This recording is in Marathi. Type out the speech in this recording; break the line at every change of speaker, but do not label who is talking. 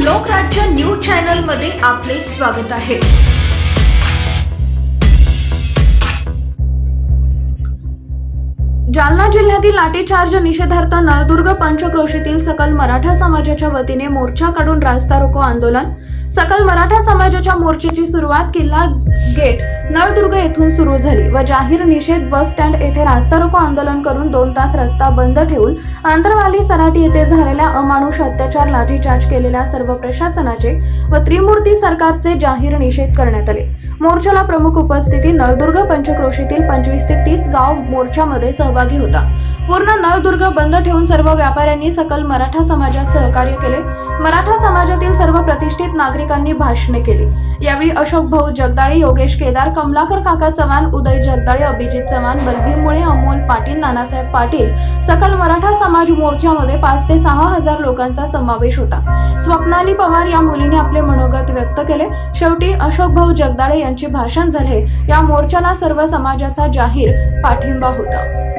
लोकराज्य न्यूज चॅनल मध्ये आपले स्वागत आहे। जालना जिल्ह्यातील लाठीचार्ज निषेधार्थ नळदुर्ग पंचक्रोशीतील सकल मराठा समाजाच्या वतीने मोर्चा काढून रास्ता रोको आंदोलन। सकल मराठा समाजाच्या मोर्चाची सुरुवात किल्ला गेट नळदुर्ग येथून सुरू झाली व जाहीर निषेध बस स्टँड येथे रास्ता रोको आंदोलन करून 2 तास रस्ता बंद ठेवून अंतरवाली सराटी येथे झालेल्या अमानुष अत्याचार लाठीचार्ज केलेल्या सर्व प्रशासनाचे व त्रिमूर्ती सरकारचे जाहीर निषेध करण्यात आले। मोर्चाला प्रमुख उपस्थिती नळदुर्ग पंचक्रोशीतील 25 ते 30 गाव मोर्चामध्ये सहभागी होता। पूर्ण नळदुर्ग बंद ठेवून सर्व व्यापाऱ्यांनी सकल मराठा समाजास सहकार्य केले। मराठा समाजातील सर्व प्रतिष्ठित नागरिकांनी भाषणे केली। यावेळी अशोक भाऊ जगदाळे, योगेश केदार, कमलाकर काका चव्हाण, उदय जगदाळे, अभिजित चव्हाण, बलभीम मुळे, अमोल पाटील, नानासाहेब पाटील, सकल मराठा समाज मोर्चामध्ये 5 ते 6 हजार लोकांचा समावेश होता। स्वप्नाली पवार या मुलीने आपले मनोगत व्यक्त केले। शेवटी अशोक भाऊ जगदाळे यांचे भाषण झाले। या मोर्चाला सर्व समाजाचा जाहीर पाठिंबा होता।